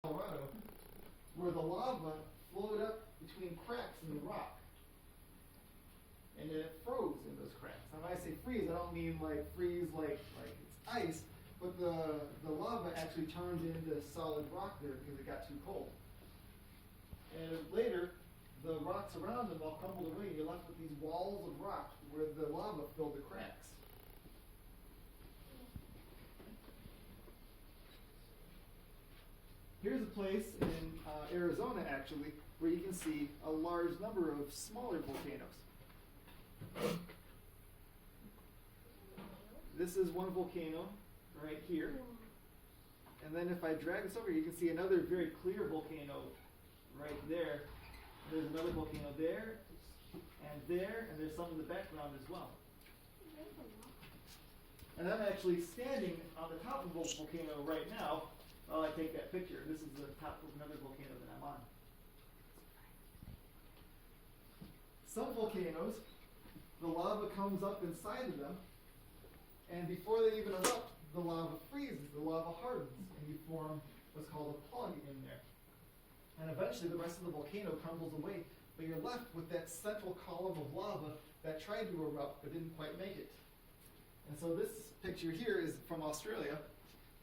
Colorado, where the lava flowed up between cracks in the rock. And then it froze in those cracks. Now when I say freeze, I don't mean like freeze like it's ice, but the lava actually turned into solid rock there because it got too cold. And later, the rocks around them all crumbled away, and you're left with these walls of rock where the lava filled the cracks. Here's a place in Arizona, actually, where you can see a large number of smaller volcanoes. This is one volcano right here. And then if I drag this over, you can see another very clear volcano right there. There's another volcano there, and there's some in the background as well. And I'm actually standing on the top of a volcano right now while I take that picture. This is the top of another volcano that I'm on. Some volcanoes, the lava comes up inside of them, and before they even erupt, the lava freezes, the lava hardens, and you form what's called a plug in there. And eventually the rest of the volcano crumbles away, but you're left with that central column of lava that tried to erupt but didn't quite make it. And so this picture here is from Australia.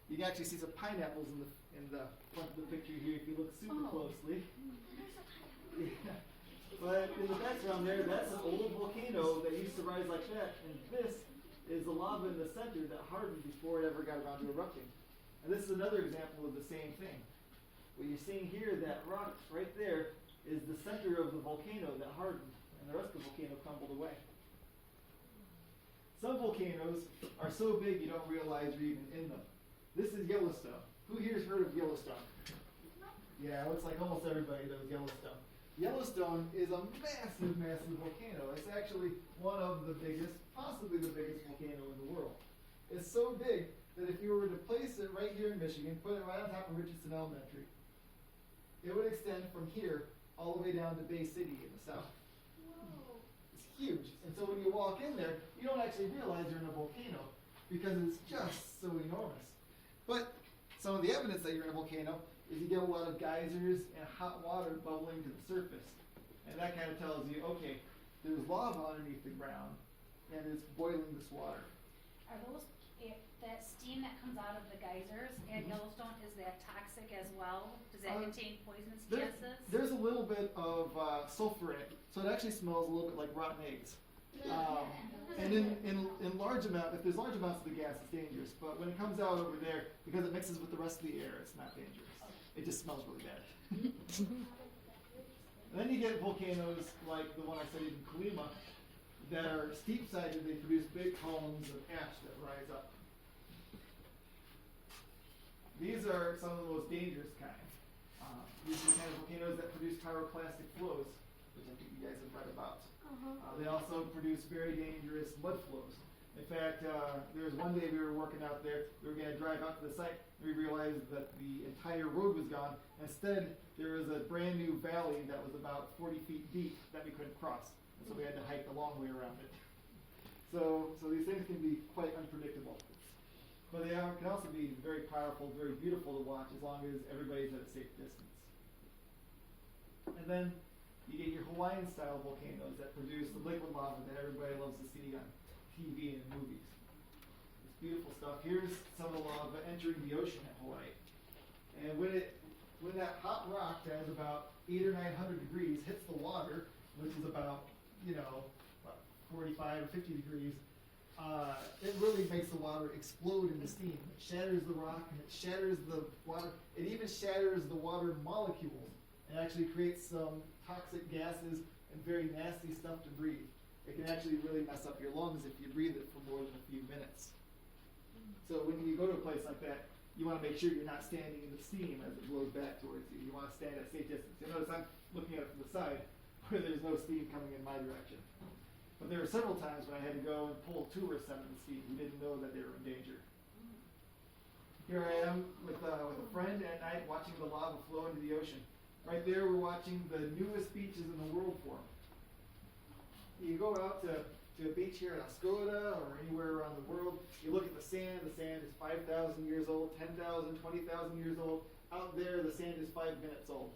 You can actually see some pineapples in the front of the picture here if you look super closely. Yeah. But in the background there, that's an old volcano that used to rise like that, and this is the lava in the center that hardened before it ever got around to erupting. And this is another example of the same thing. What you're seeing here, that rock right there, is the center of the volcano that hardened, and the rest of the volcano crumbled away. Some volcanoes are so big you don't realize you're even in them. This is Yellowstone. Who here's heard of Yellowstone? Yeah, it looks like almost everybody knows Yellowstone. Yellowstone is a massive, massive volcano. It's actually one of the biggest, possibly the biggest volcano in the world. It's so big that if you were to place it right here in Michigan, put it right on top of Richardson Elementary, it would extend from here all the way down to Bay City in the south. Whoa. It's huge. And so when you walk in there, you don't actually realize you're in a volcano because it's just so enormous. But some of the evidence that you're in a volcano is you get a lot of geysers and hot water bubbling to the surface. And that kind of tells you, okay, there's lava underneath the ground and it's boiling this water. Are those, that steam that comes out of the geysers at Yellowstone, is that toxic as well? Does that contain poisonous gases? There's a little bit of sulfur in it, so it actually smells a little bit like rotten eggs. And in large amount, if there's large amounts of the gas, it's dangerous. But when it comes out over there, because it mixes with the rest of the air, it's not dangerous. It just smells really bad. And then you get volcanoes like the one I studied in Colima that are steep-sided. They produce big columns of ash that rise up. These are some of the most dangerous kind. These are the kind of volcanoes that produce pyroclastic flows, which I think you guys have read about. They also produce very dangerous mud flows. In fact, there was one day we were working out there. We were going to drive out to the site. We realized that the entire road was gone. Instead, there was a brand new valley that was about 40 feet deep that we couldn't cross. And so we had to hike a long way around it. So these things can be quite unpredictable. But they can also be very powerful, very beautiful to watch as long as everybody's at a safe distance. And then you get your Hawaiian-style volcanoes that produce the liquid lava that everybody loves to see on TV and in movies. It's beautiful stuff. Here's some of the lava entering the ocean at Hawaii. And when that hot rock that is about 800 or 900 degrees hits the water, which is about 45 or 50 degrees, it really makes the water explode into steam. It shatters the rock and it shatters the water. It even shatters the water molecules and actually creates some toxic gases and very nasty stuff to breathe. It can actually really mess up your lungs if you breathe it for more than a few minutes. So when you go to a place like that, you want to make sure you're not standing in the steam as it blows back towards you. You want to stand at a safe distance. You'll notice I'm looking at it from the side where there's no steam coming in my direction. But there were several times when I had to go and pull tourists out of the steam who didn't know that they were in danger. Here I am with a friend at night watching the lava flow into the ocean. Right there we're watching the newest beaches in the world form. You go out to a beach here in Oscoda or anywhere around the world, you look at the sand is 5,000 years old, 10,000, 20,000 years old. out there, the sand is 5 minutes old.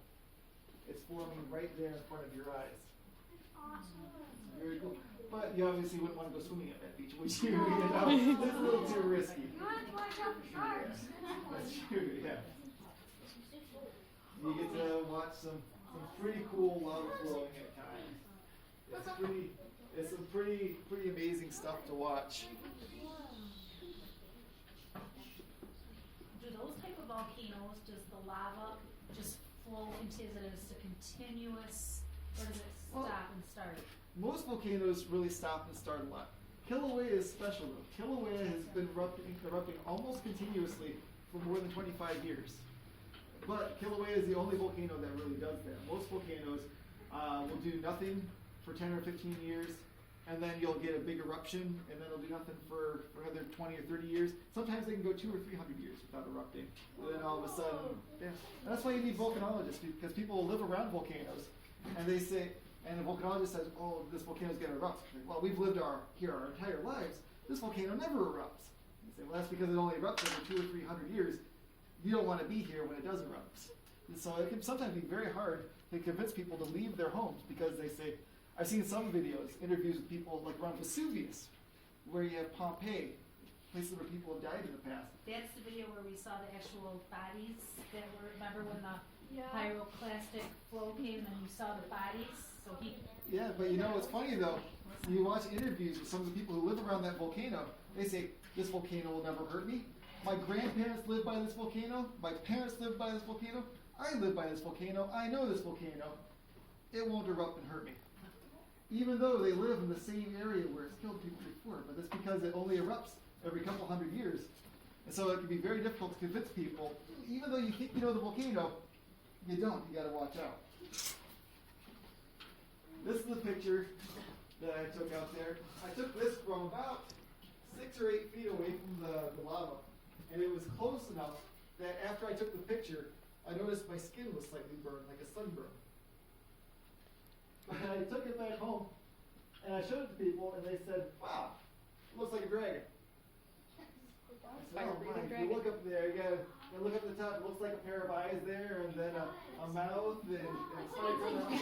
It's forming right there in front of your eyes. Awesome. Very cool. But you obviously wouldn't want to go swimming at that beach, would you? It's a little too risky. You have to watch out for sharks. That's true, yeah. You get to watch some pretty cool lava flowing at times. It's some pretty amazing stuff to watch. Do those type of volcanoes, does the lava just flow into, is it a continuous, or does it stop and start? Most volcanoes really stop and start a lot. Kilauea is special though. Kilauea has been erupting almost continuously for more than 25 years. But Kilauea is the only volcano that really does that. Most volcanoes will do nothing for 10 or 15 years, and then you'll get a big eruption, and then it'll do nothing for another 20 or 30 years. Sometimes they can go 200 or 300 years without erupting. And then all of a sudden, yeah. And that's why you need volcanologists, because people live around volcanoes, and they say, and the volcanologist says, oh, this volcano's going to erupt. Well, we've lived here our entire lives. This volcano never erupts. You say, well, that's because it only erupts every 200 or 300 years. You don't want to be here when it does erupt. And so it can sometimes be very hard to convince people to leave their homes because they say, I've seen some videos, interviews with people like around Vesuvius, where you have Pompeii, places where people have died in the past. That's the video where we saw the actual bodies that were, remember when the pyroclastic flow came and you saw the bodies? So yeah, but you know what's funny though? You watch interviews with some of the people who live around that volcano. They say, this volcano will never hurt me. My grandparents lived by this volcano. My parents lived by this volcano. I live by this volcano. I know this volcano. It won't erupt and hurt me. Even though they live in the same area where it's killed people before, but that's because it only erupts every couple hundred years. And so it can be very difficult to convince people, even though you think you know the volcano, you don't. You got to watch out. This is the picture that I took out there. I took this from about 6 or 8 feet away from the lava. And it was close enough that after I took the picture, I noticed my skin was slightly burned, like a sunburn. And I took it back home, and I showed it to people, and they said, wow, it looks like a dragon. I said, oh my, you look up there, you gotta look up at the top, it looks like a pair of eyes there, and then a mouth, and spikes around.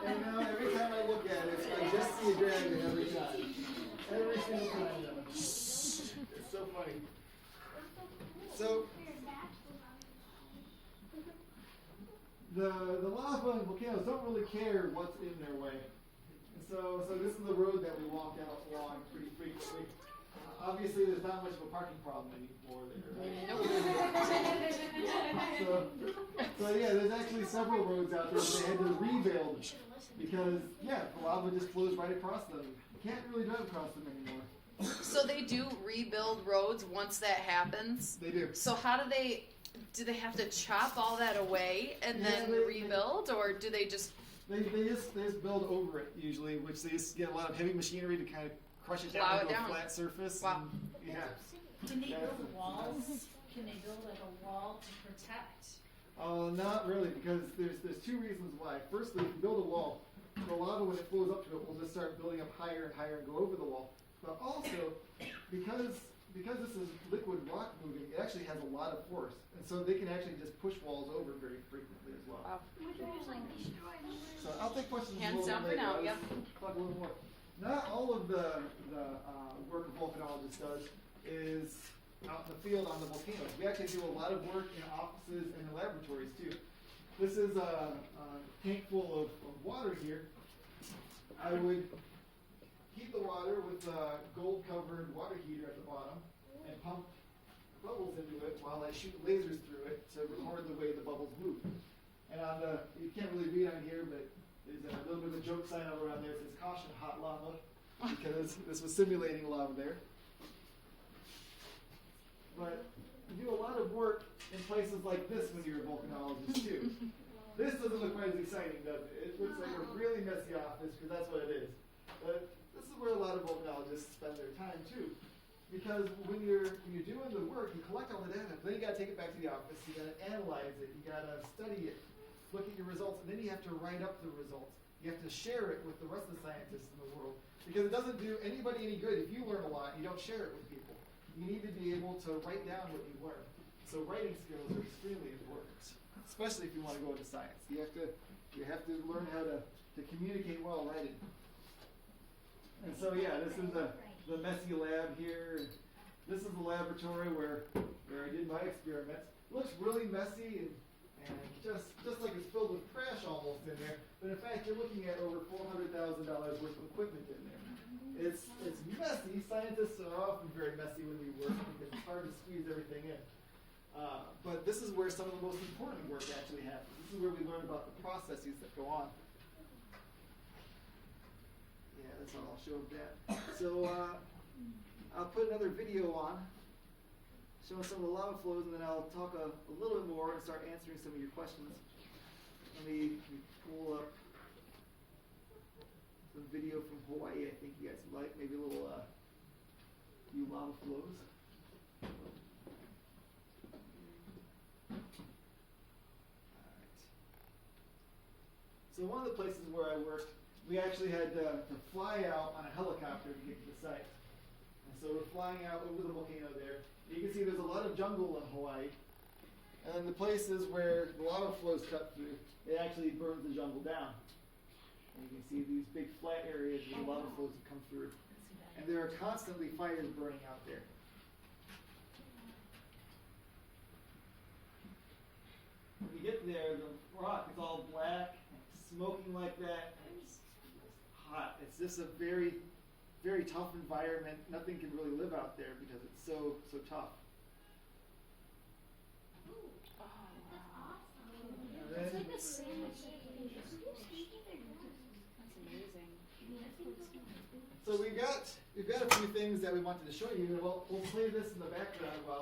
And now every time I look at it, I just see a dragon every time. Every single time. It's so funny. So, the lava and volcanoes don't really care what's in their way. And so this is the road that we walk out along pretty frequently. Obviously, there's not much of a parking problem anymore there, right? So yeah, there's actually several roads out there that they had to rebuild because, yeah, the lava just flows right across them. You can't really drive across them anymore. So they do rebuild roads once that happens? They do. So how do they have to chop all that away and then rebuild, or do they just... They just build over it usually, which they just get a lot of heavy machinery to kind of crush it down to a flat surface. Wow. And, yeah. Can they build walls? Can they build like a wall to protect? Not really, because there's 2 reasons why. Firstly, if you build a wall, the lava, when it flows up to it, will just start building up higher and higher and go over the wall. But also, because this is liquid rock moving, it actually has a lot of force. And so they can actually just push walls over very frequently as well. Wow. So I'll take questions Hands a little down bit for now, later. yep. Talk a little more. Not all of the work a volcanologist does is out in the field on the volcanoes. We actually do a lot of work in offices and in laboratories too. This is a tank full of water here. I would heat the water with a gold-covered water heater at the bottom and pump bubbles into it while I shoot lasers through it to record the way the bubbles move. And you can't really read on here, but there's a little bit of a joke sign all around there that says "Caution, hot lava," because this was simulating lava there. But you do a lot of work in places like this when you're a volcanologist too. This doesn't look quite as exciting, does it? It looks like a really messy office, because that's what it is. But this is where a lot of volcanologists spend their time too. Because when you're doing the work, you collect all the data, then you got to take it back to the office, you got to analyze it, you got to study it, look at your results, and then you have to write up the results. You have to share it with the rest of the scientists in the world. Because it doesn't do anybody any good if you learn a lot and you don't share it with people. You need to be able to write down what you learn. So writing skills are extremely important, especially if you want to go into science. You have to learn how to communicate while writing. And so yeah, this is the messy lab here. This is the laboratory where I did my experiments. It looks really messy and just like it's filled with trash almost in there. But in fact, you're looking at over $400,000 worth of equipment in there. It's messy. Scientists are often very messy when we work because it's hard to squeeze everything in. But this is where some of the most important work actually happens. This is where we learn about the processes that go on. Yeah, that's all I'll show of that. So I'll put another video on showing some of the lava flows, and then I'll talk a little bit more and start answering some of your questions. Let me pull up some video from Hawaii. I think you guys would like maybe a little few lava flows. So one of the places where I worked, we actually had to fly out on a helicopter to get to the site. And so we're flying out over the volcano there. You can see there's a lot of jungle in Hawaii. And then the places where the lava flows cut through, it actually burns the jungle down. And you can see these big flat areas where the lava flows have come through. And there are constantly fires burning out there. When you get there, the rock is all black, smoking like that, and it's hot. It's just a very, very tough environment. Nothing can really live out there because it's so tough. It's like a sandwich. That's amazing. So we've got a few things that we wanted to show you. We'll play this in the background while